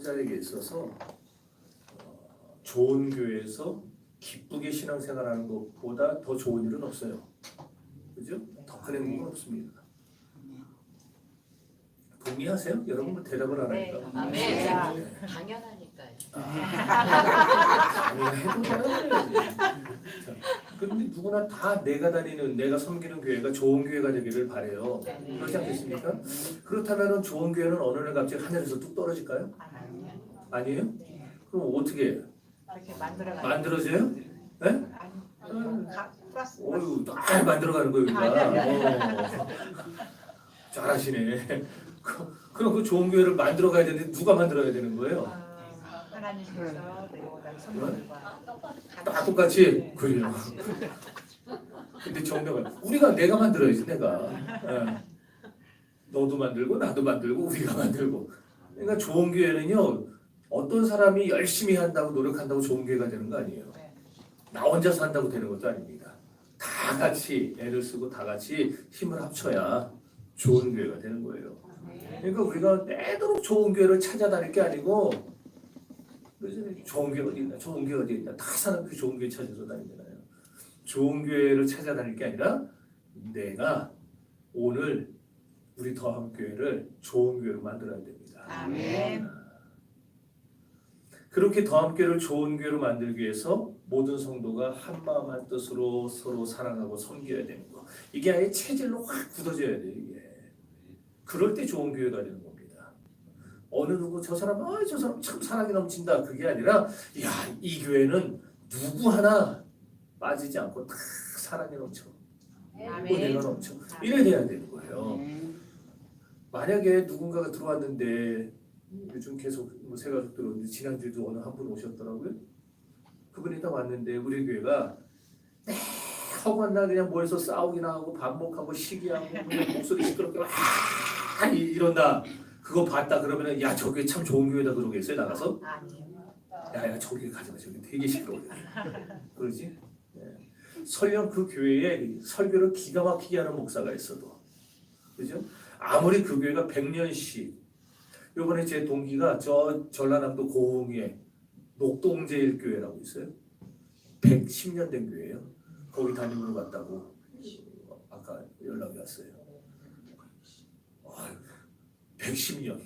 목자에게 있어서 좋은 교회에서 기쁘게 신앙생활하는 것보다 더 좋은 일은 없어요. 그죠? 더 큰 행복은 없습니다. 동의하세요? 여러분 대답을 안 하니까. 네. 당연하니까요. 그런데 누구나 다 내가 다니는, 내가 섬기는 교회가 좋은 교회가 되기를 바래요. 그렇지 않겠습니까? 그렇다면 좋은 교회는 어느 날 갑자기 하늘에서 뚝 떨어질까요? 아니에요? 그럼 어떻게 해요? 만들어져요? 네? 어휴, 딱 만들어가는 거예요, 우리가. 잘하시네. 그럼 그 좋은 교회를 만들어가야 되는데 누가 만들어야 되는 거예요? 하나님께서 내려오는 선물과 딱 똑같이? 그래요. 근데 정답은 우리가 내가 만들어야지, 내가. 너도 만들고 나도 만들고 우리가 만들고. 그러니까 좋은 교회는요, 어떤 사람이 열심히 한다고 노력한다고 좋은 교회가 되는 거 아니에요. 나 혼자서 한다고 되는 것도 아닙니다. 다 같이 애를 쓰고 다 같이 힘을 합쳐야 좋은 교회가 되는 거예요. 그러니까 우리가 내도록 좋은 교회를 찾아다닐 게 아니고, 좋은 교회 어디 있나, 좋은 교회 어디 있나, 다 사람들이 좋은 교회 찾아서 다니잖아요. 좋은 교회를 찾아다닐 게 아니라 내가 오늘 우리 더함교회를 좋은 교회로 만들어야 됩니다. 아멘. 그렇게 더함교회를 좋은 교회로 만들기 위해서 모든 성도가 한마음 한뜻으로 서로 사랑하고 섬겨야 되는 거. 이게 아예 체질로 확 굳어져야 돼요. 이게. 그럴 때 좋은 교회가 되는 겁니다. 어느 누구 저 사람 참 사랑이 넘친다, 그게 아니라 야, 이 교회는 누구 하나 빠지지 않고 다 사랑이 넘쳐, 은혜가 넘쳐, 이래 돼야 되는 거예요. 만약에 누군가가 들어왔는데, 요즘 계속 새 가족 들어오는데 지난주에도 어느 한 분 오셨더라고요. 그분이 딱 왔는데 우리 교회가 허구한 날 그냥 모여서 싸우기나 하고 반복하고 시기하고 그냥 목소리 시끄럽게 막 이런다. 그거 봤다 그러면은 야, 저 교회 참 좋은 교회다 그러겠어요, 나가서? 야, 저기 가져가, 저기 되게 시끄러워. 그러지? 네. 설령 그 교회에 설교를 기가 막히게 하는 목사가 있어도, 그죠? 아무리 그 교회가 100년씩, 요번에 제 동기가 저 전라남도 고흥에 녹동제일교회라고 있어요. 110년 된 교회예요. 거기 담임으로 갔다고 아까 연락이 왔어요. 110년.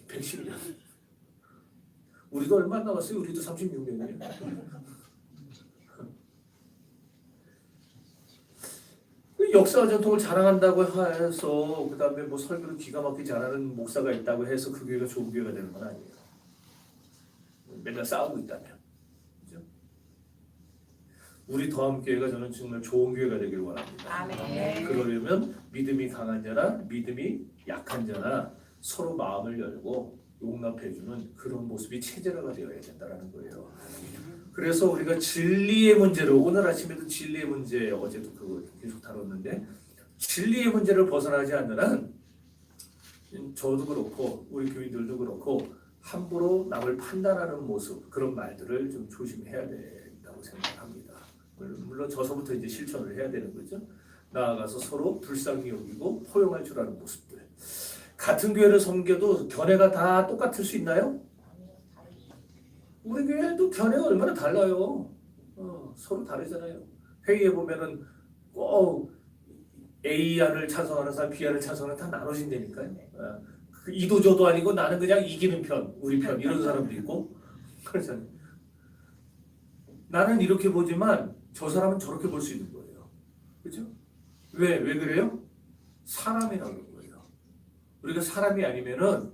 우리도 얼마 안 남았어요. 우리도 36년이에요. 역사와 전통을 자랑한다고 해서 그 다음에 뭐 설교를 기가 막히게 잘하는 목사가 있다고 해서 그 교회가 좋은 교회가 되는 건 아니에요. 맨날 싸우고 있다면. 그죠? 우리 더함교회가 저는 정말 좋은 교회가 되길 원합니다. 아멘. 그러려면 믿음이 강한 자나 믿음이 약한 자나 서로 마음을 열고 용납해주는 그런 모습이 체제화가 되어야 된다는 거예요. 그래서 우리가 진리의 문제로, 오늘 아침에도 진리의 문제, 어제도 그거 계속 다뤘는데, 진리의 문제를 벗어나지 않는 한 저도 그렇고 우리 교인들도 그렇고 함부로 남을 판단하는 모습, 그런 말들을 좀 조심해야 된다고 생각합니다. 물론 저서부터 이제 실천을 해야 되는 거죠. 나아가서 서로 불쌍히 여기고 포용할 줄 아는 모습들. 같은 교회를 섬겨도 견해가 다 똑같을 수 있나요? 우리 교회도 견해가 얼마나 달라요. 서로 다르잖아요. 회의에 보면은 꼭 A안을 찬성하는 사람, B안을 찬성하는 다 나눠진다니까요. 이도저도 아니고 나는 그냥 이기는 편, 우리 편, 이런 사람도 있고 그렇잖아요. 나는 이렇게 보지만 저 사람은 저렇게 볼 수 있는 거예요. 그렇죠? 왜 그래요? 사람이라는 거예요. 우리가 사람이 아니면은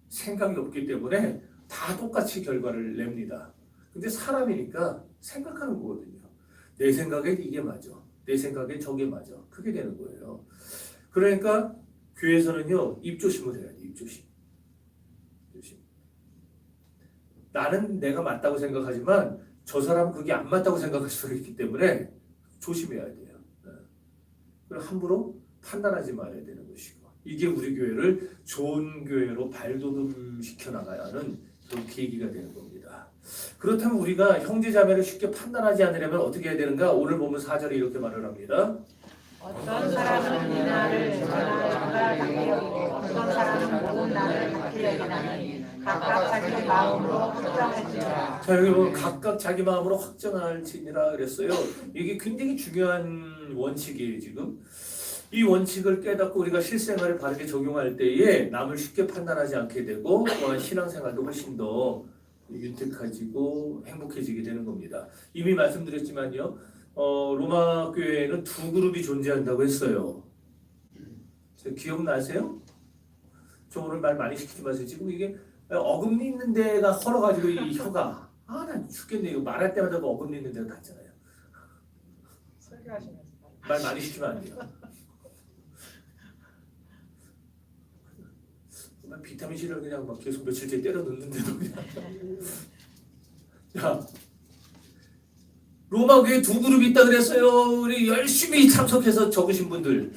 생각이 없기 때문에 다 똑같이 결과를 냅니다. 근데 사람이니까 생각하는 거거든요. 내 생각엔 이게 맞아, 내 생각엔 저게 맞아, 그게 되는 거예요. 그러니까 교회에서는요, 입조심을 해야 돼. 입조심. 나는 내가 맞다고 생각하지만 저 사람은 그게 안 맞다고 생각할 수가 있기 때문에 조심해야 돼요. 그럼 함부로 판단하지 말아야 되는 것이고, 이게 우리 교회를 좋은 교회로 발돋움시켜 나가야 하는 그런 계기가 되는 겁니다. 그렇다면 우리가 형제자매를 쉽게 판단하지 않으려면 어떻게 해야 되는가? 오늘 보면 4절에 이렇게 말을 합니다. 어떤 사람은 이 날을 전하가 같게 여기고 어떤 사람은 모든 날을 같게 여기나니 각각 자기 마음으로 확정할지니라. 자, 여기 보면 각각 자기 마음으로 확정할지니라 그랬어요. 이게 굉장히 중요한 원칙이에요, 지금. 이 원칙을 깨닫고 우리가 실생활에 바르게 적용할 때에 남을 쉽게 판단하지 않게 되고 또한 신앙생활도 훨씬 더 윤택해지고 행복해지게 되는 겁니다. 이미 말씀드렸지만요. 로마 교회에는 두 그룹이 존재한다고 했어요. 기억나세요? 저 오늘 말 많이 시키지 마세요. 지금 이게 어금니 있는 데가 헐어가지고 이 혀가 난 죽겠네. 이거 말할 때마다 그 어금니 있는 데가 닿잖아요. 설교하시면서 말 많이 시키면 안 돼요. 비타민 C를 그냥 막 계속 며칠째 때려 넣는데도 그냥. 자, 로마 교회 두 그룹이 있다 그랬어요. 우리 열심히 참석해서 적으신 분들.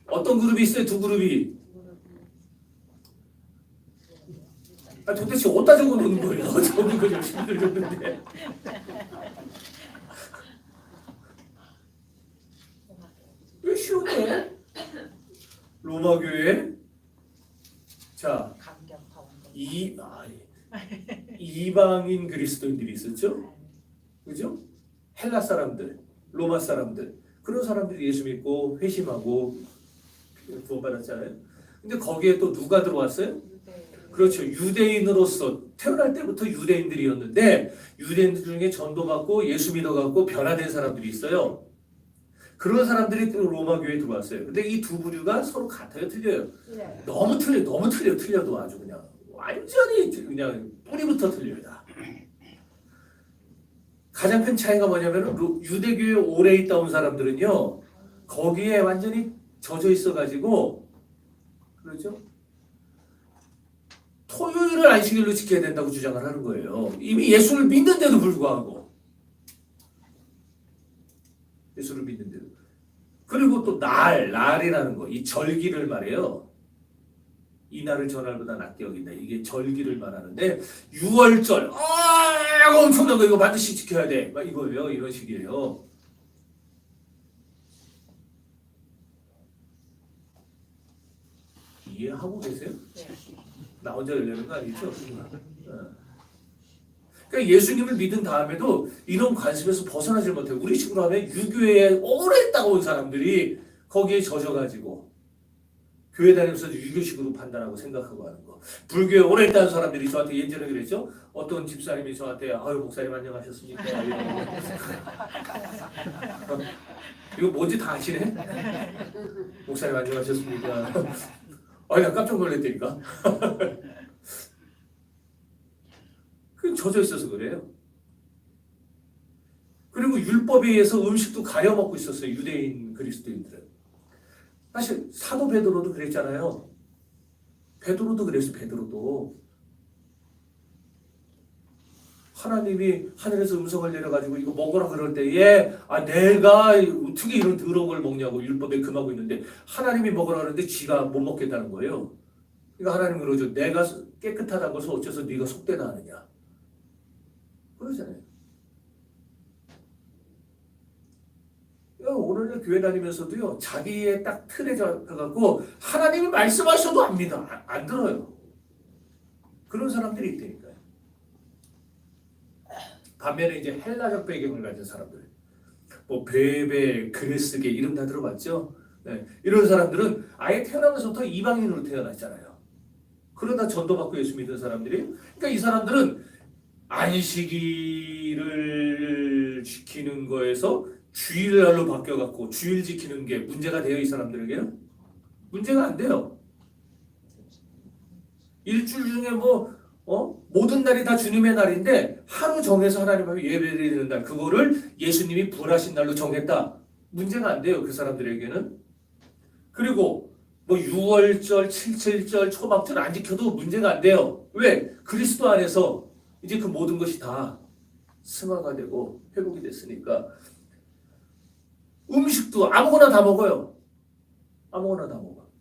어떤 그룹이 있어요? 두 그룹이. 도대체 어디다 적어놓는 거예요? 적은 거 열심히 적는데. 왜 쉬운데? 로마 교회. 자, 이방인 그리스도인들이 있었죠? 그죠? 헬라 사람들, 로마 사람들, 그런 사람들이 예수 믿고 회심하고 구원받았잖아요. 근데 거기에 또 누가 들어왔어요? 그렇죠. 유대인으로서 태어날 때부터 유대인들이었는데 유대인들 중에 전도받고 예수 믿어갖고 변화된 사람들이 있어요. 그런 사람들이 또 로마 교회에 들어왔어요. 근데 이 두 부류가 서로 같아요, 틀려요? 네. 너무 틀려도 아주 그냥 완전히 그냥 뿌리부터 틀려요. 다. 가장 큰 차이가 뭐냐면은 유대교에 오래 있다 온 사람들은요 거기에 완전히 젖어 있어가지고 그렇죠? 토요일을 안식일로 지켜야 된다고 주장을 하는 거예요. 이미 예수를 믿는데도 불구하고 예수를 믿는데도 그리고 또 날이라는 거, 이 절기를 말해요. 이 날을 전날보다 낫게 여긴다. 이게 절기를 말하는데 6월절 엄청난 거 이거 반드시 지켜야 돼. 막 이거예요. 이런 식이에요. 이해하고 계세요? 나 혼자 열려는 거 아니죠? 그러니까 예수님을 믿은 다음에도 이런 관습에서 벗어나질 못해요. 우리 식으로 하면 유교에 오래 있다가 온 사람들이 거기에 젖어가지고 교회 다니면서 유교식으로 판단하고 생각하고 하는 거. 불교에 오래 있다는 사람들이 저한테 예전에 그랬죠. 어떤 집사님이 저한테 아유 목사님 안녕하셨습니까? 이거 뭔지 다 아시네? 목사님 안녕하셨습니까? 아니 나 깜짝 놀랐다니까. 그 젖어 있어서 그래요. 그리고 율법에 의해서 음식도 가려 먹고 있었어요. 유대인 그리스도인들은. 사실 사도 베드로도 그랬잖아요. 베드로도 그랬어요. 베드로도. 하나님이 하늘에서 음성을 내려가지고 이거 먹으라 그럴 때에 내가 어떻게 이런 더러운 걸 먹냐고 율법에 금하고 있는데 하나님이 먹으라 그러는데 지가 못 먹겠다는 거예요. 그러니까 하나님 그러죠. 내가 깨끗하다는 것을 어째서 네가 속되나 하느냐. 그러잖아요. 오늘날 교회 다니면서도요 자기의 딱 틀에 잡혀갖고 하나님이 말씀하셔도 압니다. 안 들어요. 그런 사람들이 있다니까요. 반면에 이제 헬라적 배경을 가진 사람들, 뭐 베베, 그레스게 이름 다 들어봤죠? 네. 이런 사람들은 아예 태어나면서부터 이방인으로 태어났잖아요. 그러다 전도받고 예수 믿은 사람들이, 그러니까 이 사람들은 안식일을 지키는 거에서 주일날로 바뀌어갖고 주일 지키는 게 문제가 돼요. 이 사람들에게는 문제가 안 돼요. 일주일 중에 모든 날이 다 주님의 날인데 하루 정해서 하나님 앞에 예배드리는 날 그거를 예수님이 부활하신 날로 정했다. 문제가 안 돼요. 그 사람들에게는. 그리고 6월절, 77절, 초막절 안 지켜도 문제가 안 돼요. 왜? 그리스도 안에서 이제 그 모든 것이 다 승화가 되고 회복이 됐으니까. 음식도 아무거나 다 먹어요. 아무거나 다 먹어.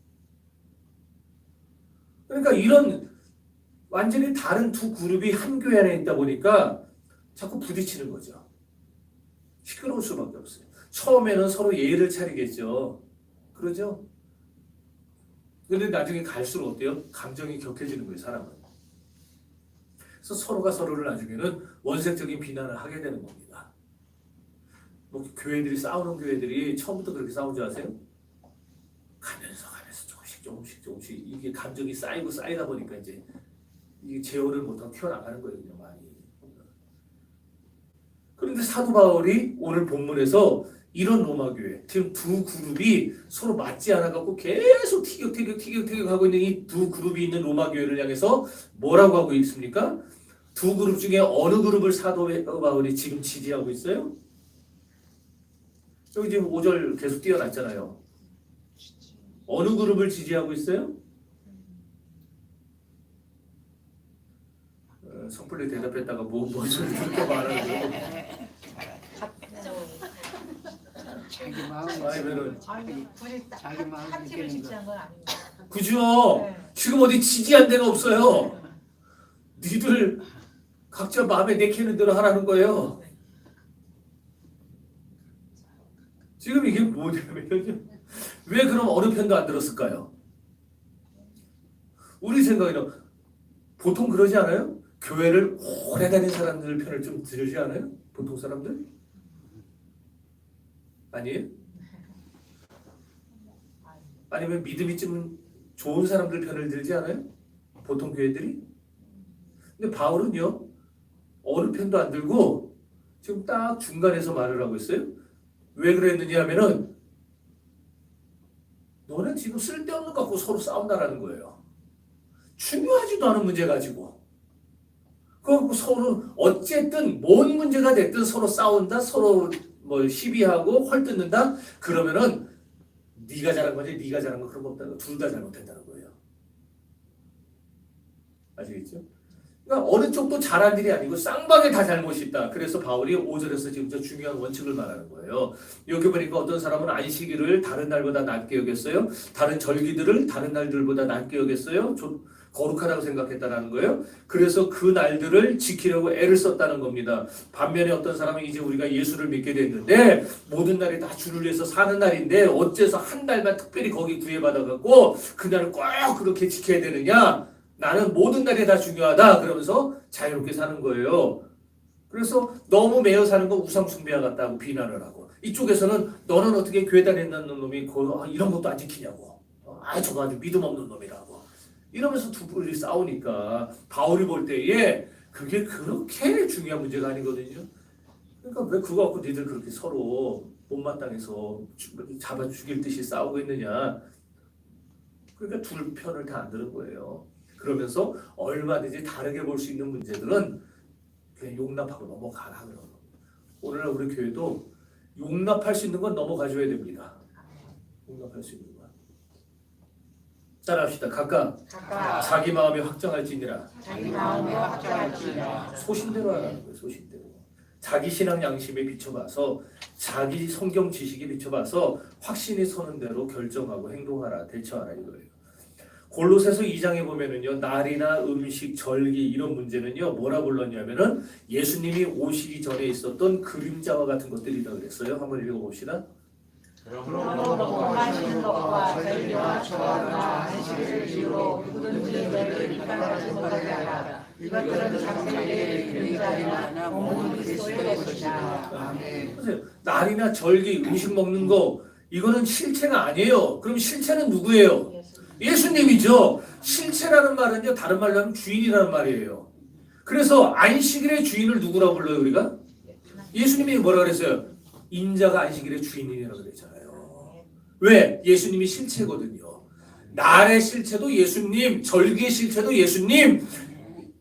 그러니까 이런 완전히 다른 두 그룹이 한 교회 안에 있다 보니까 자꾸 부딪히는 거죠. 시끄러울 수밖에 없어요. 처음에는 서로 예의를 차리겠죠. 그러죠? 근데 나중에 갈수록 어때요? 감정이 격해지는 거예요, 사람은. 그래서 서로가 서로를 나중에는 원색적인 비난을 하게 되는 겁니다. 뭐 교회들이 싸우는 교회들이 처음부터 그렇게 싸운 줄 아세요? 가면서 조금씩 이게 감정이 쌓이고 쌓이다 보니까 이제 이게 제어를 못하고 튀어나가는 거예요, 그냥 많이. 그런데 사도 바울이 오늘 본문에서 이런 로마 교회, 지금 두 그룹이 서로 맞지 않아 갖고 계속 티격태격 하고 있는 이 두 그룹이 있는 로마 교회를 향해서 뭐라고 하고 있습니까? 두 그룹 중에 어느 그룹을 사도 바울이 지금 지지하고 있어요? 여기 지금 5절 계속 띄어놨잖아요. 어느 그룹을 지지하고 있어요? 성플리 대답했다가 뭐 소리 듣고 말하는 자기 마음이 아니면은 아니 굳이 자기 마음을 한 팀을 느끼는 지지한 건 아닙니다. 그죠? 네. 지금 어디 지지한 데가 없어요. 니들 각자 마음에 내키는 대로 하라는 거예요. 지금 이게 뭐냐면요. 왜 그럼 어느 편도 안 들었을까요? 우리 생각에는 보통 그러지 않아요? 교회를 오래 다닌 사람들 편을 좀 들지 않아요? 보통 사람들? 아니에요? 아니면 믿음이 좀 좋은 사람들 편을 들지 않아요? 보통 교회들이? 근데 바울은요, 어느 편도 안 들고 지금 딱 중간에서 말을 하고 있어요. 왜 그랬느냐 하면은 너는 지금 쓸데없는 거 갖고 서로 싸운다라는 거예요. 중요하지도 않은 문제 가지고. 그거 서로 어쨌든 뭔 문제가 됐든 서로 싸운다, 서로 뭐 시비하고 헐뜯는다. 그러면은 네가 잘한 거지, 네가 잘한 거 그런 거 없다는 거. 둘 다 잘못했다는 거예요. 아시겠죠? 그러니까 어느 쪽도 잘한 일이 아니고 쌍방에 다 잘못이 있다. 그래서 바울이 5절에서 지금 저 중요한 원칙을 말하는 거예요. 여기 보니까 어떤 사람은 안식일을 다른 날보다 낮게 여겼어요. 다른 절기들을 다른 날들보다 낮게 여겼어요. 좀 거룩하다고 생각했다는 거예요. 그래서 그 날들을 지키려고 애를 썼다는 겁니다. 반면에 어떤 사람은 이제 우리가 예수를 믿게 됐는데 모든 날이 다 주를 위해서 사는 날인데 어째서 한 달만 특별히 거기 구애받아갖고 그날을 꼭 그렇게 지켜야 되느냐? 나는 모든 날이 다 중요하다 그러면서 자유롭게 사는 거예요. 그래서 너무 매여 사는 건 우상 숭배와 같다고 비난을 하고, 이쪽에서는 너는 어떻게 교회 다닌다는 놈이 이런 것도 안 지키냐고, 저거 아주 믿음 없는 놈이라고 이러면서 두 분이 싸우니까 바울이 볼 때에 그게 그렇게 중요한 문제가 아니거든요. 그러니까 왜 그거 갖고 니들 그렇게 서로 못마땅해서 잡아 죽일 듯이 싸우고 있느냐. 그러니까 둘 편을 다 안 들은 거예요. 그러면서 얼마든지 다르게 볼 수 있는 문제들은 그냥 용납하고 넘어가라 그러는 거예요. 오늘날 우리 교회도 용납할 수 있는 건 넘어가줘야 됩니다. 용납할 수 있는 건. 따라합시다. 각각 자기 마음이 확정할지니라. 자기 마음에 확정할지니라. 소신대로 하라는 거예요. 소신대로. 자기 신앙 양심에 비춰봐서, 자기 성경 지식에 비춰봐서 확신이 서는 대로 결정하고 행동하라, 대처하라 이거예요. 골로새서 2장에 보면은요, 날이나 음식, 절기 이런 문제는요 뭐라 불렀냐면은 예수님이 오시기 전에 있었던 그림자와 같은 것들이다 그랬어요. 한번 읽어봅시다. 그러므로 원하시는 것과 절기와 초하루나 안식일을 이유로 누구든지 너희를 비판하지 못하게 하라. 이것들은 장세기의 그림자이나 몸은 그리스도의 것이다. 아멘. 보세요. 날이나 절기, 음식 먹는 거 이거는 실체가 아니에요. 그럼 실체는 누구예요? 예수님이죠. 실체라는 말은요, 다른 말로 하면 주인이라는 말이에요. 그래서 안식일의 주인을 누구라고 불러요, 우리가? 예수님이 뭐라 그랬어요? 인자가 안식일의 주인이라고 그랬잖아요. 왜? 예수님이 실체거든요. 날의 실체도 예수님, 절기의 실체도 예수님,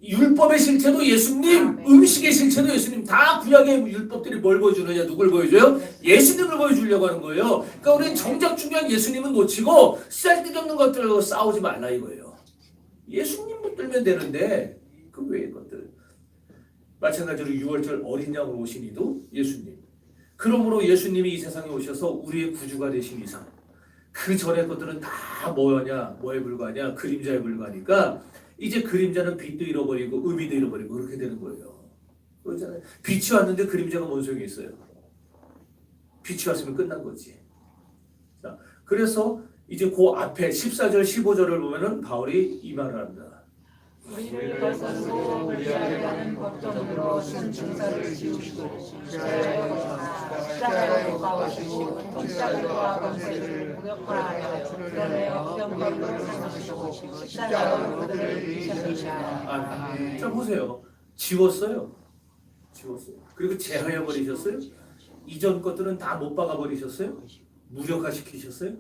율법의 실체도 예수님, 음식의 실체도 예수님. 다 구약의 율법들이 뭘 보여주느냐? 누굴 보여줘요? 예수님을 보여주려고 하는 거예요. 그러니까 우리는 정작 중요한 예수님은 놓치고 쓸데없는 것들로 싸우지 말라 이거예요. 예수님 붙들면 되는데 그 외의 것들. 마찬가지로 6월절 어린 양으로 오신 이도 예수님. 그러므로 예수님이 이 세상에 오셔서 우리의 구주가 되신 이상 그 전의 것들은 다 뭐냐? 뭐에 불과하냐? 그림자에 불과하니까 이제 그림자는 빛도 잃어버리고 의미도 잃어버리고 그렇게 되는 거예요. 그렇잖아요. 빛이 왔는데 그림자가 뭔 소용이 있어요? 빛이 왔으면 끝난 거지. 자, 그래서 이제 그 앞에 14절 15절을 보면은 바울이 이 말을 합니다. 우리를 벗어서 우리하는 법정으로 쓴 증서를 지우시고 십자가에 못 박으시고 십자가와 권세를 무력화하여 드러내어 영광으로 삼으시고 십자가로 그들을 이기셨느니라. 자 보세요. 지웠어요. 그리고 제하여 버리셨어요. 이전 것들은 다 못 박아 버리셨어요. 무력화시키셨어요.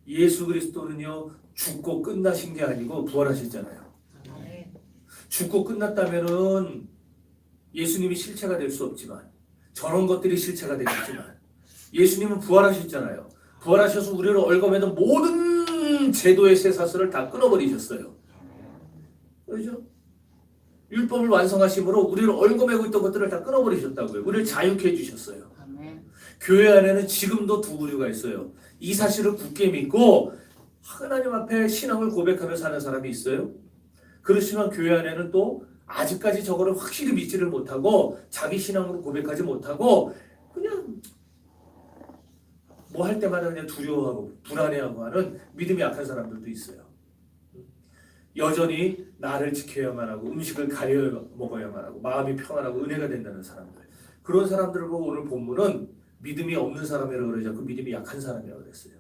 예수 그리스도는요 죽고 끝나신 게 아니고 부활하셨잖아요. 죽고 끝났다면은 예수님이 실체가 될 수 없지만 저런 것들이 실체가 되겠지만 예수님은 부활하셨잖아요. 부활하셔서 우리를 얽어매는 모든 제도의 쇠사슬을 다 끊어버리셨어요. 그렇죠? 율법을 완성하심으로 우리를 얽어매고 있던 것들을 다 끊어버리셨다고요. 우리를 자유케 해주셨어요. 교회 안에는 지금도 두 부류가 있어요. 이 사실을 굳게 믿고 하나님 앞에 신앙을 고백하며 사는 사람이 있어요. 그렇지만 교회 안에는 또 아직까지 저거를 확실히 믿지를 못하고 자기 신앙으로 고백하지 못하고 그냥 뭐 할 때마다 그냥 두려워하고 불안해하고 하는 믿음이 약한 사람들도 있어요. 여전히 나를 지켜야만 하고 음식을 가려 먹어야만 하고 마음이 평안하고 은혜가 된다는 사람들. 그런 사람들을 보고 오늘 본문은 믿음이 없는 사람이라고 그러지 않고 믿음이 약한 사람이라고 그랬어요.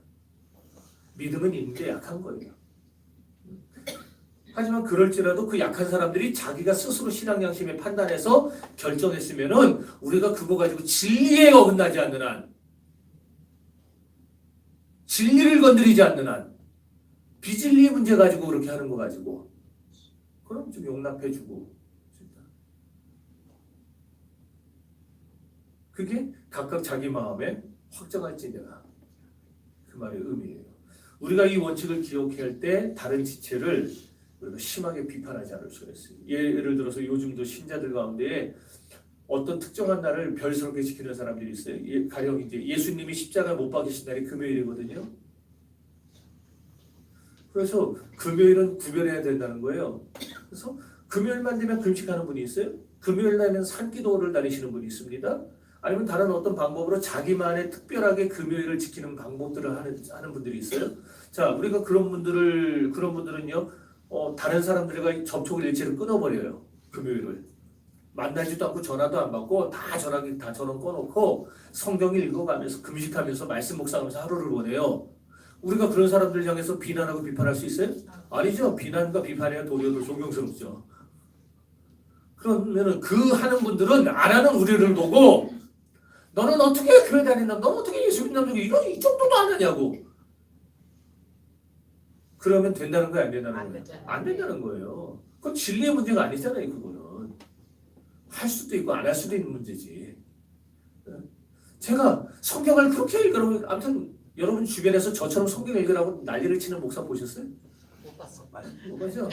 믿음은 있는데 약한 거예요. 하지만 그럴지라도 그 약한 사람들이 자기가 스스로 신앙 양심에 판단해서 결정했으면은 우리가 그거 가지고 진리에 어긋나지 않는 한, 진리를 건드리지 않는 한, 비진리의 문제 가지고 그렇게 하는 거 가지고 그럼 좀 용납해주고 그게 각각 자기 마음에 확정할지니라 그 말의 의미예요. 우리가 이 원칙을 기억해야 할 때 다른 지체를 우리가 심하게 비판하지 않을 수가 있어요. 예를 들어서 요즘도 신자들 가운데 어떤 특정한 날을 별스럽게 지키는 사람들이 있어요. 가령 이제 예수님이 십자가에 못 박히신 날이 금요일이거든요. 그래서 금요일은 구별해야 된다는 거예요. 그래서 금요일만 되면 금식하는 분이 있어요. 금요일 날면 산기도를 다니시는 분이 있습니다. 아니면 다른 어떤 방법으로 자기만의 특별하게 금요일을 지키는 방법들을 하는 분들이 있어요. 자, 우리가 그런 분들은요, 다른 사람들과 접촉을 일체를 끊어버려요. 금요일을 만나지도 않고 전화도 안 받고 다 전원 꺼놓고 성경을 읽어가면서 금식하면서 말씀 묵상하면서 하루를 보내요. 우리가 그런 사람들 향해서 비난하고 비판할 수 있어요? 아니죠. 비난과 비판이야 도리어 존경스럽죠. 그러면은 그 하는 분들은 안 하는 우리를 보고 너는 어떻게 교회 다닌다? 너는 어떻게 예수 믿는다? 이 정도도 안 하냐고. 그러면 된다는 거야? 안 된다는 거야? 안 된다는 거예요. 그건 진리의 문제가 아니잖아요. 그거는. 할 수도 있고 안 할 수도 있는 문제지. 제가 성경을 그렇게 읽으라고 아무튼 여러분 주변에서 저처럼 성경 읽으라고 난리를 치는 목사 보셨어요? 못 봤어. 못 봤죠?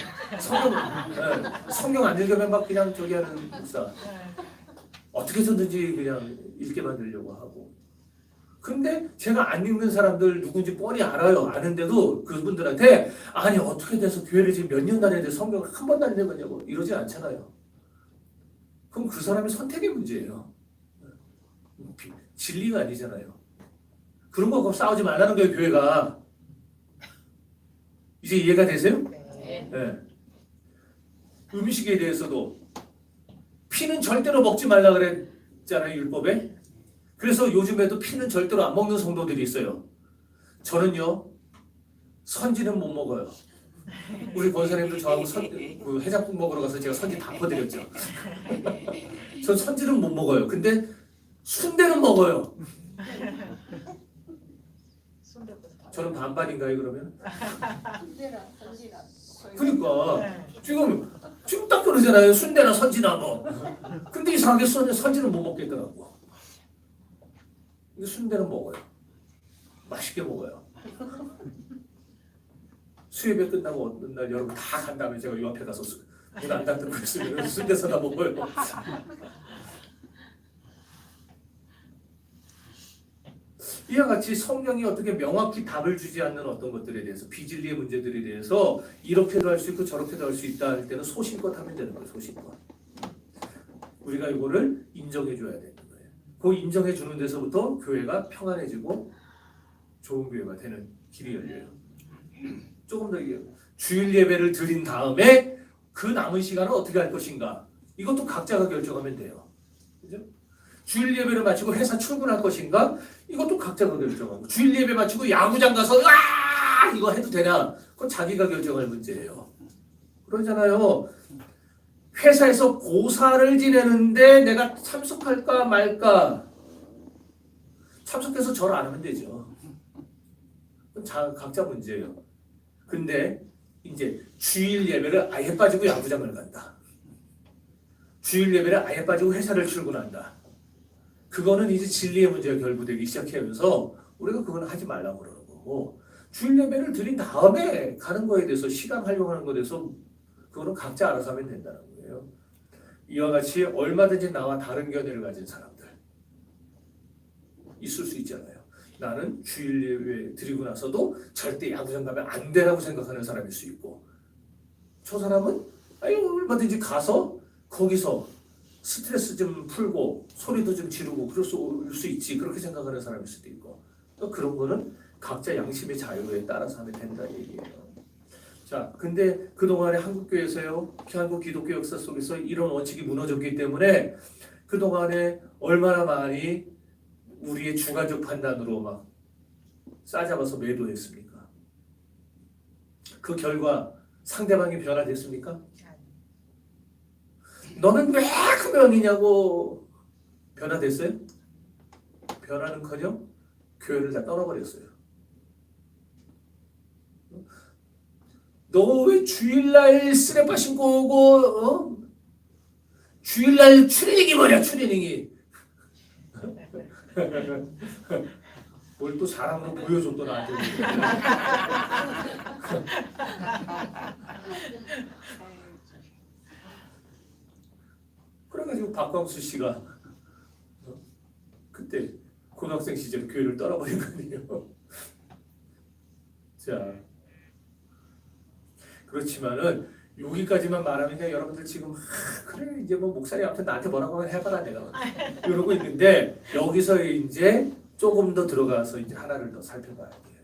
성경 안 읽으면 막 그냥 저기 하는 목사. 어떻게 해서든지 그냥 읽게 만들려고 하고. 근데 제가 안 읽는 사람들 누군지 뻔히 알아요. 아는데도 그분들한테 아니 어떻게 돼서 교회를 지금 몇 년 다녔는데 성경을 한 번도 안 읽었냐고 이러지 않잖아요. 그럼 그 사람의 선택의 문제예요. 진리가 아니잖아요. 그런 거 싸우지 말라는 거예요. 교회가. 이제 이해가 되세요? 네. 네. 음식에 대해서도 피는 절대로 먹지 말라 그랬잖아요. 율법에. 그래서 요즘에도 피는 절대로 안 먹는 성도들이 있어요. 저는요. 선지는 못 먹어요. 우리 권사님도 저하고 그 해장국 먹으러 가서 제가 선지 다 퍼드렸죠. 전 선지는 못 먹어요. 근데 순대는 먹어요. 저는 반반인가요 그러면? 그러니까 지금 딱 그러잖아요. 순대나 선지나 뭐. 근데 이상하게 선지는 못 먹겠더라고. 근데 순대는 먹어요. 맛있게 먹어요. 수요일에 끝나고 어떤 날 여러분 다 간 다음에 제가 요 앞에 가서 문 안 닫는 거 있으면 순대 사다 먹어요. 이와 같이 성경이 어떻게 명확히 답을 주지 않는 어떤 것들에 대해서 비진리의 문제들에 대해서 이렇게도 할 수 있고 저렇게도 할 수 있다 할 때는 소신껏 하면 되는 거예요. 소신껏. 우리가 이거를 인정해 줘야 되는 거예요. 그 인정해 주는 데서부터 교회가 평안해지고 좋은 교회가 되는 길이 열려요. 조금 더 얘기해요. 주일 예배를 드린 다음에 그 남은 시간을 어떻게 할 것인가? 이것도 각자가 결정하면 돼요. 그죠? 주일 예배를 마치고 회사 출근할 것인가? 이것도 각자가 결정하고, 주일 예배 마치고 야구장 가서 이거 해도 되나? 그건 자기가 결정할 문제예요. 그러잖아요. 회사에서 고사를 지내는데 내가 참석할까 말까? 참석해서 절 안 하면 되죠. 그건 각자 문제예요. 근데 이제 주일 예배를 아예 빠지고 야구장을 간다. 주일 예배를 아예 빠지고 회사를 출근한다. 그거는 이제 진리의 문제가 결부되기 시작하면서 우리가 그건 하지 말라고 그러는 거고, 주일 예배를 드린 다음에 가는 거에 대해서 시간 활용하는 거에 대해서 그거는 각자 알아서 하면 된다는 거예요. 이와 같이 얼마든지 나와 다른 견해를 가진 사람들 있을 수 있잖아요. 나는 주일 예배 드리고 나서도 절대 야구장 가면 안 되라고 생각하는 사람일 수 있고, 저 사람은 얼마든지 가서 거기서 스트레스 좀 풀고 소리도 좀 지르고 그럴 수 있지, 그렇게 생각하는 사람일 수도 있고, 또 그런 거는 각자 양심의 자유에 따라서 하면 된다 얘기예요. 자, 근데 그동안에 한국교회에서요, 한국 기독교 역사 속에서 이런 원칙이 무너졌기 때문에 그동안에 얼마나 많이 우리의 주관적 판단으로 막 싸잡아서 매도했습니까? 그 결과 상대방이 변화됐습니까? 너는 왜 그 명이냐고 변화됐어요? 변화는커녕 교회를 다 떠나버렸어요. 너 왜 주일날 쓰레빠 신고 오고, 주일날 추리닝이 뭐냐, 추리닝이. 뭘 또 사람으로 보여줬더 나한테. 그래가지고 박광수 씨가 그때 고등학생 시절에 교회를 떠나버린 거 아니에요. 자, 그렇지만은 여기까지만 말하면 그냥 여러분들 지금 그래 이제 뭐 목사님 앞에 나한테 뭐라고 해봐라 내가 이러고 있는데, 여기서 이제 조금 더 들어가서 이제 하나를 더 살펴봐야 돼요.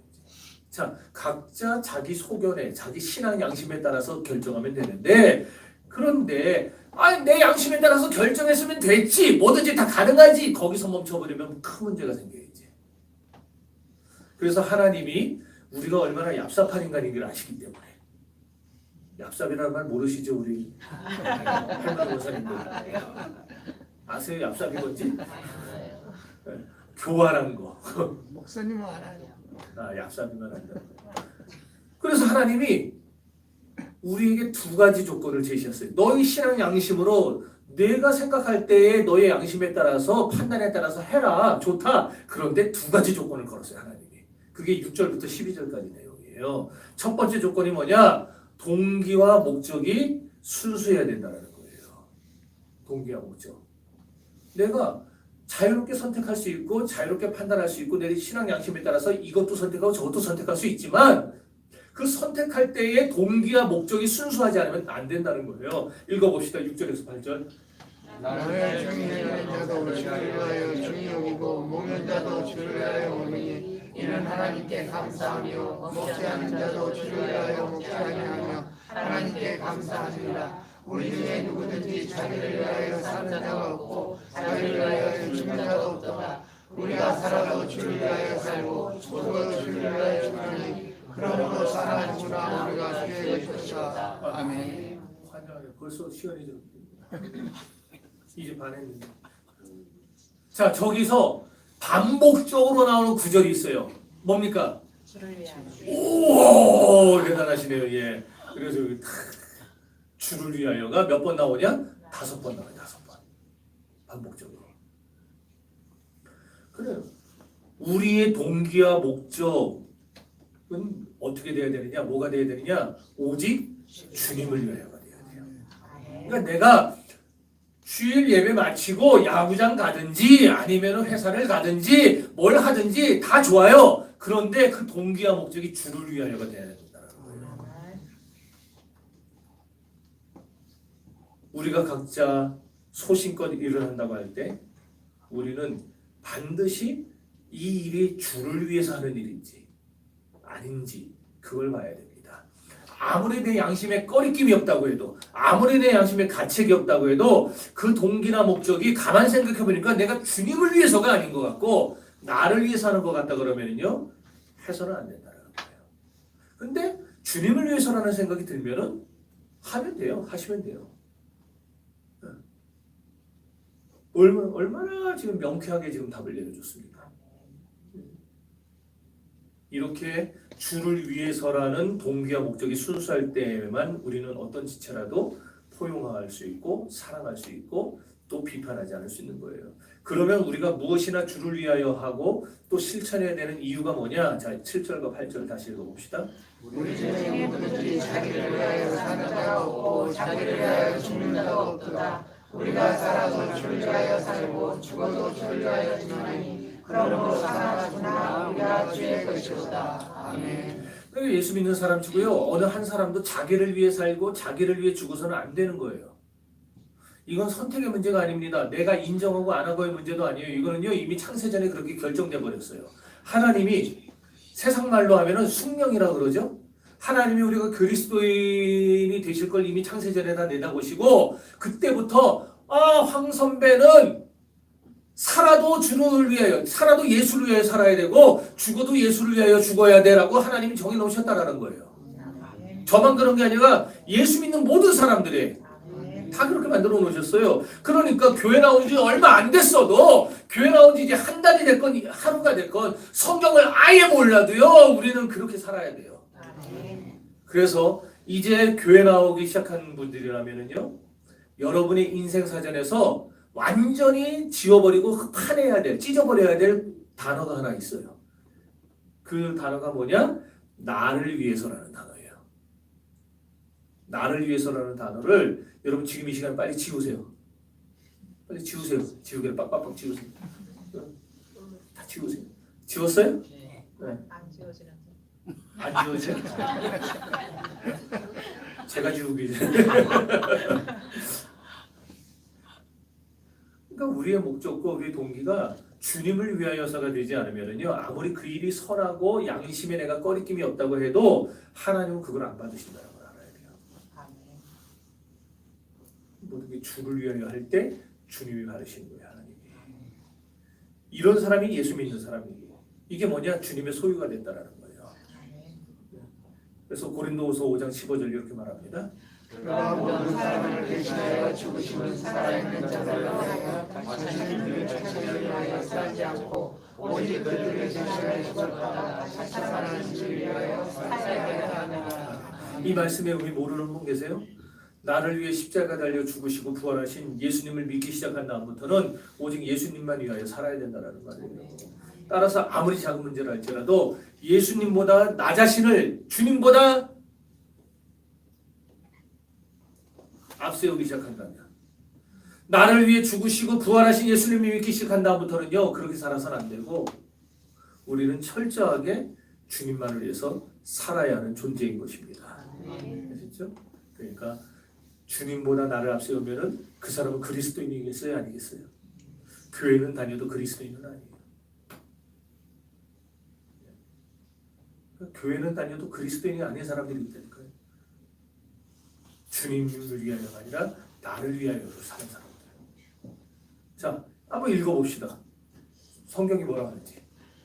자, 각자 자기 소견에 자기 신앙 양심에 따라서 결정하면 되는데, 그런데 내 양심에 따라서 결정했으면 됐지, 뭐든지 다 가능하지, 거기서 멈춰버리면 큰 문제가 생겨야지. 그래서 하나님이 우리가 얼마나 얍삽한 인간인 걸 아시기 때문에, 얍삽이라는 말 모르시죠 우리 할머니 원사님들? 아세요 얍삽이 뭔지? 교활한 거. 목사님은 알아요. 얍삽이만 한다. 그래서 하나님이 우리에게 두 가지 조건을 제시했어요. 너희 신앙 양심으로 내가 생각할 때에 너의 양심에 따라서 판단에 따라서 해라, 좋다. 그런데 두 가지 조건을 걸었어요 하나님이. 그게 6절부터 12절까지 내용이에요. 첫 번째 조건이 뭐냐? 동기와 목적이 순수해야 된다는 거예요. 동기와 목적. 내가 자유롭게 선택할 수 있고 자유롭게 판단할 수 있고 내 신앙 양심에 따라서 이것도 선택하고 저것도 선택할 수 있지만, 그 선택할 때의 동기와 목적이 순수하지 않으면 안 된다는 거예요. 읽어봅시다. 6절에서 8절. 나를 정의하는 자도 주를 위하여 주의 여기고 목는 자도 주를 위하여 오니 이는 하나님께 감사하며 먹지 않는 자도 주를 위하여 먹지 아니하며 하나님께 감사하니라. 우리 중에 누구든지 자기를 위하여 사는 자가 없고 자기를 위하여 죽는 자도 없더라. 우리가 살아도 주를 위하여 살고 죽어도 주를 위하여 죽으니 그러므로 살아 죽으나 우리가 주의 것이다. 아멘. 환장하네. 벌써 시간이 좀 이제 반했는데. 자, 저기서 반복적으로 나오는 구절이 있어요. 뭡니까? 주를 위하여. 오, 대단하시네요. 예. 그래서 주를 위하여가 몇 번 나오냐? 5번 나와요. 5번. 반복적으로. 그래요. 우리의 동기와 목적은 어떻게 돼야 되느냐? 뭐가 돼야 되느냐? 오직 주님을 위하여가 돼야 돼요. 그러니까 내가 주일 예배 마치고 야구장 가든지 아니면 회사를 가든지 뭘 하든지 다 좋아요. 그런데 그 동기와 목적이 주를 위하여가 돼야 된다는 거예요. 우리가 각자 소신껏 일을 한다고 할 때 우리는 반드시 이 일이 주를 위해서 하는 일인지 아닌지 그걸 봐야 됩니다. 아무리 내 양심에 꺼리낌이 없다고 해도, 아무리 내 양심에 가책이 없다고 해도 그 동기나 목적이 가만 생각해 보니까 내가 주님을 위해서가 아닌 것 같고 나를 위해서 하는 것 같다 그러면요 해서는 안 된다는 거예요. 근데 주님을 위해서라는 생각이 들면은 하면 돼요. 하시면 돼요. 얼마나 지금 명쾌하게 지금 답을 내려줬습니까? 이렇게 주를 위해서라는 동기와 목적이 순수할 때에만 우리는 어떤 지체라도 포용할 수 있고 사랑할 수 있고 또 비판하지 않을 수 있는 거예요. 그러면 우리가 무엇이나 주를 위하여 하고 또 실천해야 되는 이유가 뭐냐? 자, 7절과 8절 다시 읽어봅시다. 우리 중에 누구든지 자기를 위하여 사는 자가 없고 자기를 위하여 죽는 자가 없도다. 우리가 살아도 주를 위하여 살고 죽어도 주를 위하여 죽나니 그러므로 사나 죽나 우리가 주의 것이로다. 아멘. 그러니까 예수 믿는 사람 치고요 어느 한 사람도 자기를 위해 살고 자기를 위해 죽어서는 안 되는 거예요. 이건 선택의 문제가 아닙니다. 내가 인정하고 안 하고의 문제도 아니에요. 이거는요 이미 창세전에 그렇게 결정돼 버렸어요. 하나님이 세상 말로 하면은 숙명이라고 그러죠. 하나님이 우리가 그리스도인이 되실 걸 이미 창세전에 다 내다보시고 그때부터 황 선배는 살아도 주를 위하여, 살아도 예수를 위하여 살아야 되고 죽어도 예수를 위하여 죽어야 되라고 하나님이 정해놓으셨다라는 거예요. 저만 그런 게 아니라 예수 믿는 모든 사람들이 다 그렇게 만들어 놓으셨어요. 그러니까 교회 나온 지 얼마 안 됐어도 교회 나온 지 이제 한 달이 됐건 하루가 됐건 성경을 아예 몰라도요 우리는 그렇게 살아야 돼요. 그래서 이제 교회 나오기 시작한 분들이라면은요 여러분의 인생 사전에서 완전히 지워버리고 파내야 될, 찢어버려야 될 단어가 하나 있어요. 그 단어가 뭐냐? 나를 위해서라는 단어예요. 나를 위해서라는 단어를 여러분 지금 이 시간 빨리 지우세요. 빨리 지우세요. 지우개를 빡빡빡 지우세요. 다 지우세요. 지웠어요? 네. 네. 안 지워지는데. 안 지워져요? 제가 지우기. 그러니까 우리의 목적과 우리의 동기가 주님을 위하여서가 되지 않으면요 아무리 그 일이 선하고 양심에 내가 꺼리낌이 없다고 해도 하나님은 그걸 안 받으신다는 걸 알아야 돼요. 모든 게 주를 위하여 할 때 주님이 받으시는 거예요. 하나님이. 이런 사람이 예수 믿는 사람이고 이게 뭐냐? 주님의 소유가 됐다라는 거예요. 그래서 고린도후서 5장 15절 이렇게 말합니다. 그가 모든 사람을 대신하여 죽으심은 살아있는 자들을 위하여 자신을 위하여 살지 않고 오직 그들의 자신을 죽었다가 다시 살아나는 주를 위하여 살게 하느니라. 이 말씀에 우리 모르는 분 계세요? 나를 위해 십자가 달려 죽으시고 부활하신 예수님을 믿기 시작한 다음부터는 오직 예수님만 위하여 살아야 된다는 말이에요. 따라서 아무리 작은 문제를 할지라도 예수님보다 나 자신을 주님보다 앞세우기 시작한다면 나를 위해 죽으시고 부활하신 예수님을 믿기 시작한 다음부터는요 그렇게 살아서는 안 되고 우리는 철저하게 주님만을 위해서 살아야 하는 존재인 것입니다. 아시죠? 그러니까 주님보다 나를 앞세우면은 그 사람은 그리스도인이겠어요? 아니겠어요? 교회는 다녀도 그리스도인은 아니에요. 그러니까 교회는 다녀도 그리스도인이 아닌 사람들이 있다니까요. 주님을 위하여가 아니라 나를 위하여 사는 사람들. 자, 한번 읽어봅시다. 성경이 뭐라 하는지.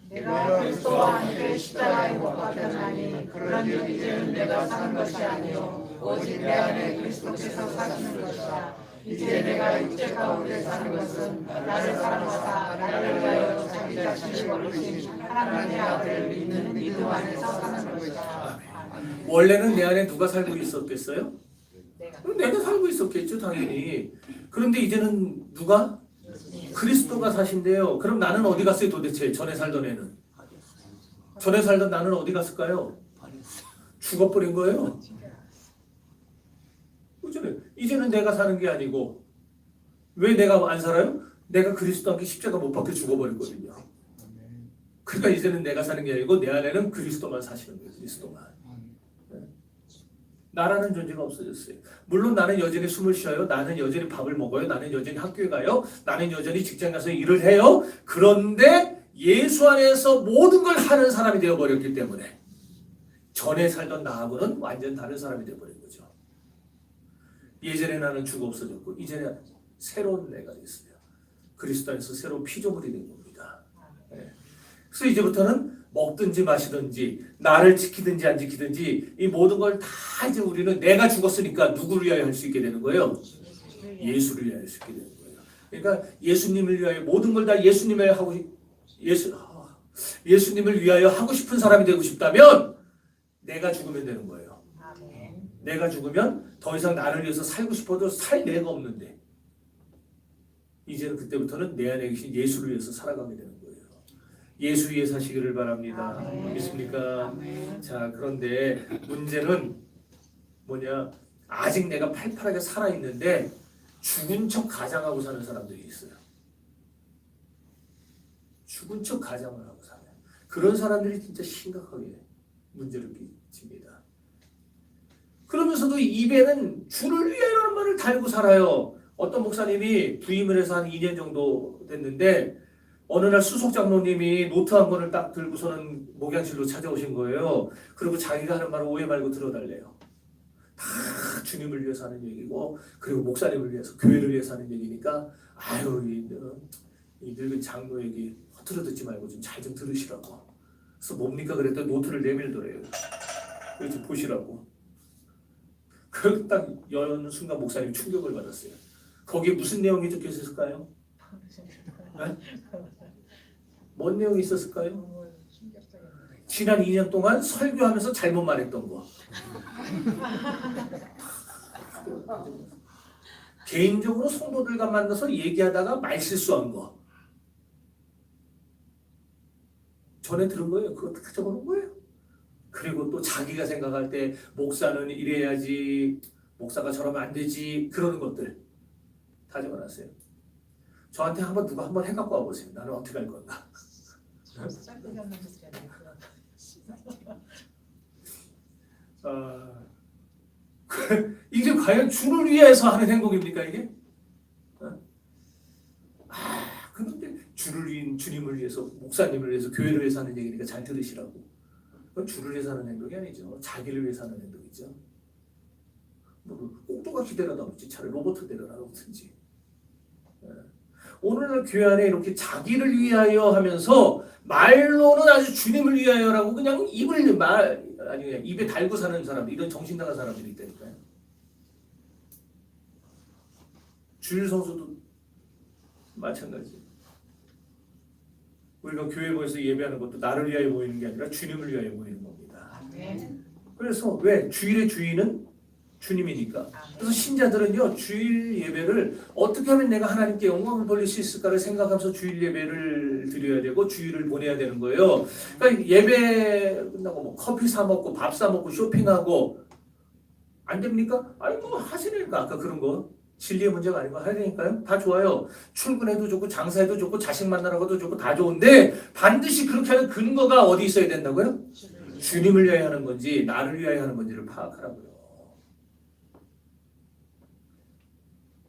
내가 그리스도와 함께 십자가에 못 박혔나니 그러니 이제는 내가 사는 것이 아니요 오직 내 안에 그리스도께서 사시는 것이다. 이제 내가 육체 가운데 사는 것은 나를 사랑하사 나를 위하여 자기 자신을 버리신 하나님의 아들을 믿는 믿음 안에서 사는 것이다. 원래는 내 안에 누가 살고 있었겠어요? 내가. 내가 살고 있었겠죠, 당연히. 그런데 이제는 누가? 그리스도가 사신대요. 그럼 나는 어디 갔어요 도대체? 전에 살던 애는. 전에 살던 나는 어디 갔을까요? 죽어버린 거예요. 이제는 내가 사는 게 아니고 왜 내가 안 살아요? 내가 그리스도와 함께 십자가 못 박혀 죽어버렸거든요. 그러니까 이제는 내가 사는 게 아니고 내 안에는 그리스도만 사시는 거예요. 그리스도만. 나라는 존재가 없어졌어요. 물론 나는 여전히 숨을 쉬어요. 나는 여전히 밥을 먹어요. 나는 여전히 학교에 가요. 나는 여전히 직장 가서 일을 해요. 그런데 예수 안에서 모든 걸 하는 사람이 되어버렸기 때문에 전에 살던 나하고는 완전 다른 사람이 되어버린 거죠. 예전에 나는 죽어 없어졌고 이제는 새로운 내가 됐어요. 그리스도 안에서 새로운 피조물이 된 겁니다. 네. 그래서 이제부터는 먹든지 마시든지 나를 지키든지 안 지키든지 이 모든 걸 다 이제 우리는 내가 죽었으니까 누구를 위하여 할 수 있게 되는 거예요? 예수를 위하여 할 수 있게 되는 거예요. 그러니까 예수님을 위하여 모든 걸 다 예수님을 위하여 하고 싶은 사람이 되고 싶다면 내가 죽으면 되는 거예요. 내가 죽으면 더 이상 나를 위해서 살고 싶어도 살 내가 없는데 이제는 그때부터는 내 안에 계신 예수를 위해서 살아가게 되는 거예요. 예수 위해 사시기를 바랍니다. 믿습니까? 자, 그런데 문제는 뭐냐? 아직 내가 팔팔하게 살아있는데 죽은 척 가장하고 사는 사람들이 있어요. 죽은 척 가장을 하고 살아요. 그런 사람들이 진짜 심각하게 문제를 끼칩니다. 그러면서도 입에는 주를 위하여라는 말을 달고 살아요. 어떤 목사님이 부임을 해서 한 2년 정도 됐는데 어느 날 수석 장로님이 노트 한 권을 딱 들고서는 목양실로 찾아오신 거예요. 그리고 자기가 하는 말을 오해 말고 들어달래요. 다 주님을 위해서 하는 얘기고 그리고 목사님을 위해서 교회를 위해서 하는 얘기니까 아유 이 늙은 장로 얘기 허투루 듣지 말고 좀 잘 좀 들으시라고. 그래서 뭡니까 그랬더니 노트를 내밀더래요. 그래서 보시라고. 그 딱 여는 순간 목사님이 충격을 받았어요. 거기에 무슨 내용이 적혀 있었을까요? 네? 뭔 내용이 있었을까요? 지난 2년 동안 설교하면서 잘못 말했던 거. 개인적으로 성도들과 만나서 얘기하다가 말실수한 거. 전에 들은 거예요. 그거 다 적어놓은 거예요. 그리고 또 자기가 생각할 때 목사는 이래야지, 목사가 저러면 안 되지, 그러는 것들 다 적어놨어요. 저한테 한번 누가 한번 해갖고 와보세요. 나는 어떻게 할 건가. 이게 과연 주를 위해서 하는 행동입니까 이게? 그런데 주님을 위해서, 목사님을 위해서, 교회를 위해서 하는 얘기니까 잘 들으시라고. 그건 주를 위해서 하는 행동이 아니죠. 자기를 위해서 하는 행동이죠. 뭐 꼭두가 기대라도 없지, 차라리 로봇 대라도 없든지. 오늘날 교회 안에 이렇게 자기를 위하여 하면서 말로는 아주 주님을 위하여라고 그냥 그냥 입에 달고 사는 사람들, 이런 정신 나간 사람들이 있다니까요. 주일 성수도 마찬가지. 우리가 교회 모여서 예배하는 것도 나를 위하여 모이는 게 아니라 주님을 위하여 모이는 겁니다. 그래서 왜? 주일의 주인은 주님이니까. 그래서 신자들은요, 주일 예배를 어떻게 하면 내가 하나님께 영광을 돌릴 수 있을까를 생각하면서 주일 예배를 드려야 되고 주일을 보내야 되는 거예요. 그러니까 예배 끝나고 뭐 커피 사 먹고 밥 사 먹고 쇼핑하고 안 됩니까? 아니 뭐 하시니까 아까 그런 거 진리의 문제가 아니고 해야 되니까요. 다 좋아요. 출근해도 좋고 장사해도 좋고 자식 만나러 가도 좋고 다 좋은데 반드시 그렇게 하는 근거가 어디 있어야 된다고요? 주님을 위하여 하는 건지 나를 위하여 하는 건지를 파악하라고요.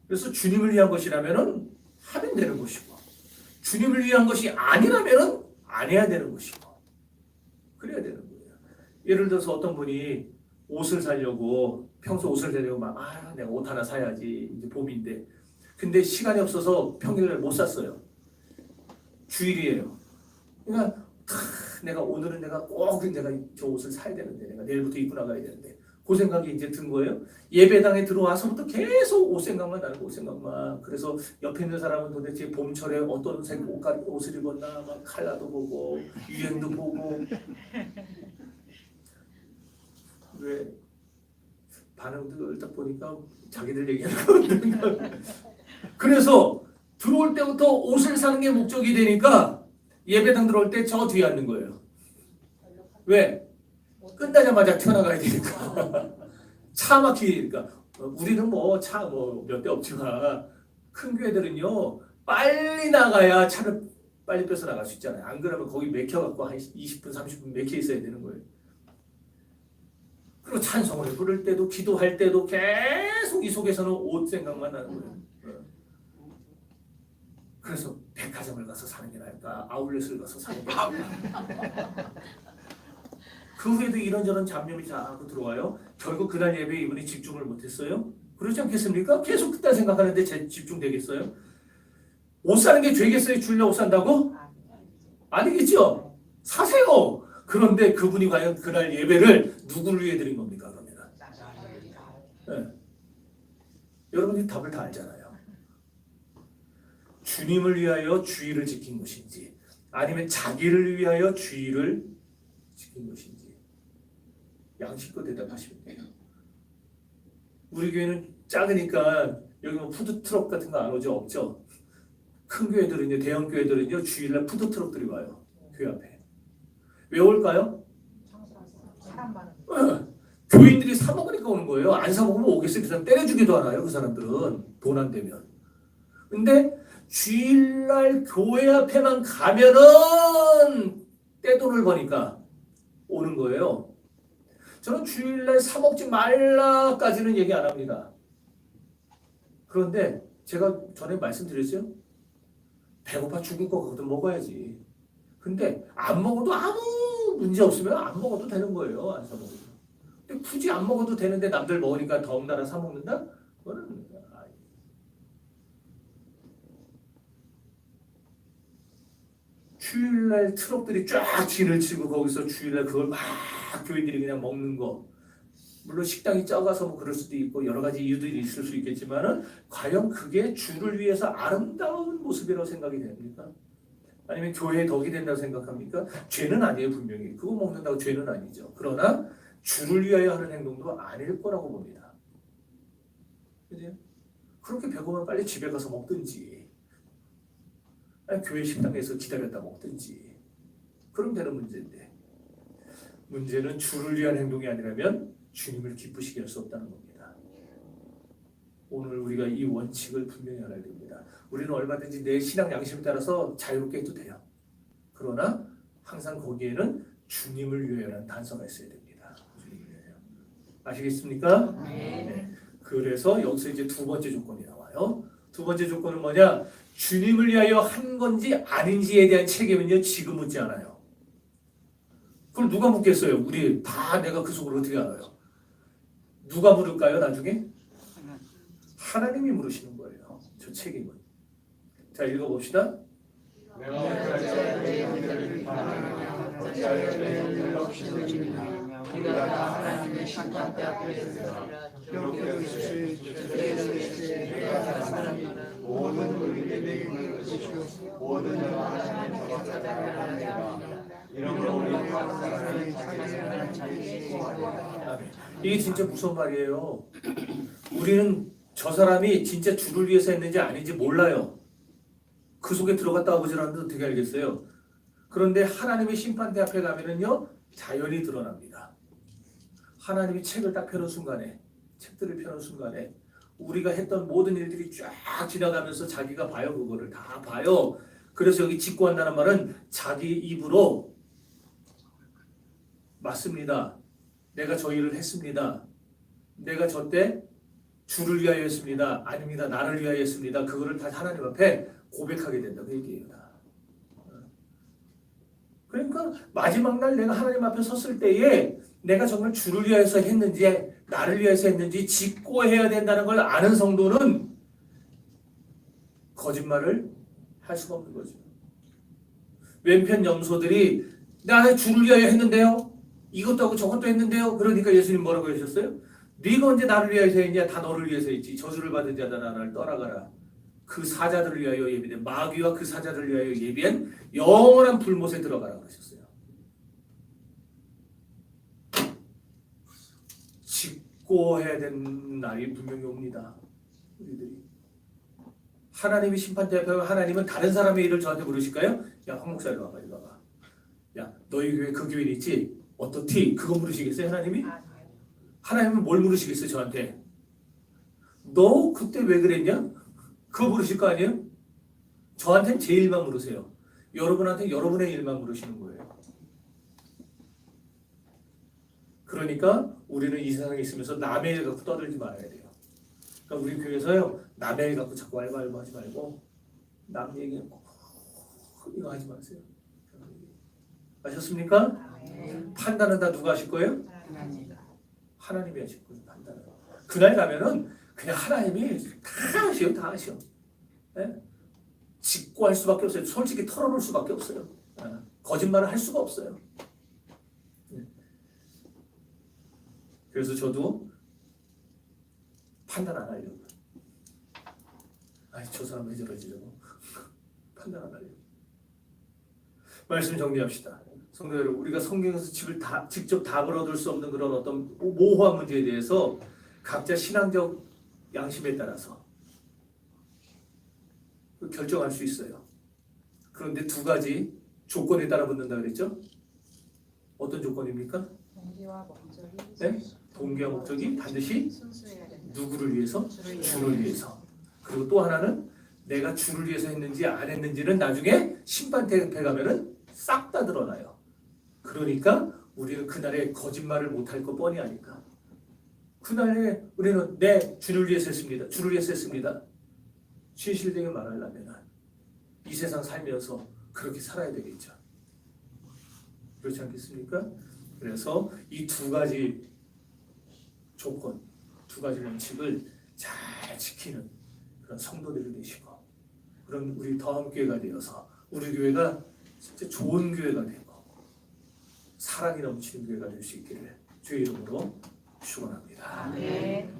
그래서 주님을 위한 것이라면은 하면 되는 것이고, 주님을 위한 것이 아니라면은 안 해야 되는 것이고, 그래야 되는 거예요. 예를 들어서 어떤 분이 옷을 사려고, 평소 옷을 사려고 내가 옷 하나 사야지, 이제 봄인데, 근데 시간이 없어서 평일날 못 샀어요. 주일이에요. 그러니까 오늘은 내가 꼭 내가 저 옷을 사야 되는데, 내가 내일부터 입고 나가야 되는데, 그 생각이 이제 든 거예요. 예배당에 들어와서부터 계속 옷 생각만 나는 옷 생각만. 그래서 옆에 있는 사람은 도대체 봄철에 어떤 색 옷을 입었나 막 컬러도 보고 유행도 보고. 왜 반응들 딱 보니까 자기들 얘기하는 거. 그래서 들어올 때부터 옷을 사는 게 목적이 되니까 예배당 들어올 때 저 뒤에 앉는 거예요. 왜? 끝나자마자 튀어나가야 되니까. 차 막히니까. 우리는 뭐 차 몇 대 없지만 큰 교회들은요 빨리 나가야 차를 빨리 빼서 나갈 수 있잖아요. 안 그러면 거기 맥혀갖고 한 20분 30분 맥혀 있어야 되는 거예요. 그리고 찬송을 부를 때도 기도할 때도 계속 이 속에서는 옷 생각만 나는 거예요. 그래서 백화점을 가서 사는 게 나을까? 아울렛을 가서 사는 게 나을까? 그 후에도 이런저런 잡념이 자꾸 들어와요. 결국 그날 예배에 이분이 집중을 못했어요. 그렇지 않겠습니까? 계속 그때 생각하는데 집중되겠어요? 옷 사는 게 죄겠어요? 주일날 옷 산다고? 아니겠죠? 사세요. 그런데 그분이 과연 그날 예배를 누구를 위해 드린 겁니까? 그러면 네. 여러분이 답을 다 알잖아요. 주님을 위하여 주의를 지킨 것인지 아니면 자기를 위하여 주의를 지킨 것인지 양심껏 대답하시면 돼요. 우리 교회는 작으니까 여기 뭐 푸드트럭 같은 거 안 오죠? 없죠? 큰 교회들은요, 대형 교회들은요, 주일날 푸드트럭들이 와요. 교회 앞에. 왜 올까요? 사람 많은 교인들이 사 먹으니까 오는 거예요. 안 사 먹으면 오겠어요. 그 사람 때려주기도 하나요? 그 사람들은 돈 안 되면. 근데 주일날 교회 앞에만 가면은 떼돈을 버니까 오는 거예요. 저는 주일날 사 먹지 말라까지는 얘기 안 합니다. 그런데 제가 전에 말씀드렸어요. 배고파 죽을 거 거든 먹어야지. 근데 안 먹어도 아무 문제 없으면 안 먹어도 되는 거예요. 안 사 먹어도. 근데 굳이 안 먹어도 되는데 남들 먹으니까 더군다나 사 먹는다? 그거는 주일날 트럭들이 쫙 진을 치고 거기서 주일날 그걸 막 교인들이 그냥 먹는 거. 물론 식당이 작아서 뭐 그럴 수도 있고 여러 가지 이유들이 있을 수 있겠지만은 과연 그게 주를 위해서 아름다운 모습이라고 생각이 됩니까? 아니면 교회에 덕이 된다고 생각합니까? 죄는 아니에요, 분명히. 그거 먹는다고 죄는 아니죠. 그러나 주를 위하여 하는 행동도 아닐 거라고 봅니다. 그죠? 그렇게 배고프면 빨리 집에 가서 먹든지 아니, 교회 식당에서 기다렸다 먹든지 그럼 되는 문제인데 문제는 주를 위한 행동이 아니라면 주님을 기쁘시게 할 수 없다는 겁니다. 오늘 우리가 이 원칙을 분명히 알아야 됩니다. 우리는 얼마든지 내 신앙 양심에 따라서 자유롭게 해도 돼요. 그러나 항상 거기에는 주님을 위하여라는 단서가 있어야 됩니다. 주님을 위하여. 아시겠습니까? 네. 그래서 여기서 이제 두 번째 조건이 나와요. 두 번째 조건은 뭐냐? 주님을 위하여 한 건지 아닌지에 대한 책임은요 지금 묻지 않아요. 그걸 누가 묻겠어요? 우리 다 내가 그 속을 어떻게 알아요? 누가 물을까요 나중에? 하나님이 물으시는 거예요. 저 책임은. 자 읽어봅시다. 내가 내 영들을 바라느냐 어찌하여 내 영들 없이 되느냐 우리가 다 하나님의 심판대 앞에서 경계하시되 주께서 내가 사랑하니 모든 우리에게 내게 것이요 모든 하나님의 받아들여라 이런 우리 사랑이 자기를 자기시고 이게 진짜 무서운 말이에요. 우리는 저 사람이 진짜 주를 위해서 했는지 아닌지 몰라요. 그 속에 들어갔다 와보질 않는데 어떻게 알겠어요? 그런데 하나님의 심판대 앞에 가면은요 자연히 드러납니다. 하나님이 책을 딱 펴는 순간에 책들을 펴는 순간에 우리가 했던 모든 일들이 쫙 지나가면서 자기가 봐요. 그거를 다 봐요. 그래서 여기 직고한다는 말은 자기 입으로 맞습니다. 내가 저 일을 했습니다. 내가 저 때 주를 위하여 했습니다. 아닙니다. 나를 위하여 했습니다. 그거를 다 하나님 앞에 고백하게 된다. 그 얘기예요. 다. 그러니까 마지막 날 내가 하나님 앞에 섰을 때에 내가 정말 주를 위하여서 했는지 나를 위해서 했는지 직고해야 된다는 걸 아는 성도는 거짓말을 할 수가 없는 거죠. 왼편 염소들이 나 주를 위하여 했는데요. 이것도 하고 저것도 했는데요. 그러니까 예수님 뭐라고 하셨어요? 네가 언제 나를 위하여서 했냐? 다 너를 위해서 했지. 저주를 받은 자다 나를 떠나가라. 그 사자들을 위하여 예비된 마귀와 그 사자들을 위하여 예비한 영원한 불못에 들어가라 그러셨어요. 직고해야 되는 날이 분명히 옵니다. 우리들이 하나님이 심판대 앞에 하나님은 다른 사람의 일을 저한테 물으실까요? 야, 황 목사 일로 와봐, 일로 와봐. 야, 너희 교회 그 교회 있지? 어떻디? 그거 물으시겠어요, 하나님이? 하나님은 뭘 물으시겠어요, 저한테? 너 그때 왜 그랬냐? 그거 물으실 거 아니에요? 저한테는 제 일만 물으세요. 여러분한테 여러분의 일만 물으시는 거예요. 그러니까 우리는 이 세상에 있으면서 남의 일 갖고 떠들지 말아야 돼요. 그러니까 우리 교회에서요 남의 일 갖고 자꾸 알바알바 하지 말고 남 얘기는 꼭 이거 하지 마세요. 아셨습니까? 판단은 다 누가 하실 거예요? 하나님이 하실 거예요. 판단은. 그날 가면은 그냥 하나님이 다 하셔, 다 하셔. 예? 직고할 수밖에 없어요. 솔직히 털어놓을 수밖에 없어요. 거짓말을 할 수가 없어요. 그래서 저도 판단 안 하려고. 아니 저 사람 왜 저러지 저거. 판단 안 하려고. 말씀 정리합시다. 성도 여러분, 우리가 성경에서 직접 답을 얻을 수 없는 그런 어떤 모호한 문제에 대해서 각자 신앙적 양심에 따라서 결정할 수 있어요. 그런데 두 가지 조건에 따라 붙는다 그랬죠? 어떤 조건입니까? 동기와 목적이 네? 동기와 목적이 반드시 순수해야 된다. 누구를 위해서? 주를 주를 위해서. 그리고 또 하나는 내가 주를 위해서 했는지 안 했는지는 나중에 심판대에 가면은 싹 다 드러나요. 그러니까 우리는 그날에 거짓말을 못할 거 뻔히 아니까. 그날에 우리는 네 주를 위해서 했습니다. 주를 위해서 했습니다. 진실되게 말하려면 이 세상 살면서 그렇게 살아야 되겠죠. 그렇지 않겠습니까? 그래서 이 두 가지 조건, 두 가지 원칙을 잘 지키는 그런 성도들이 되시고, 그런 우리 더함교회가 되어서 우리 교회가 진짜 좋은 교회가 되고 사랑이 넘치는 교회가 될 수 있기를 주의 이름으로 축원합니다. 아멘.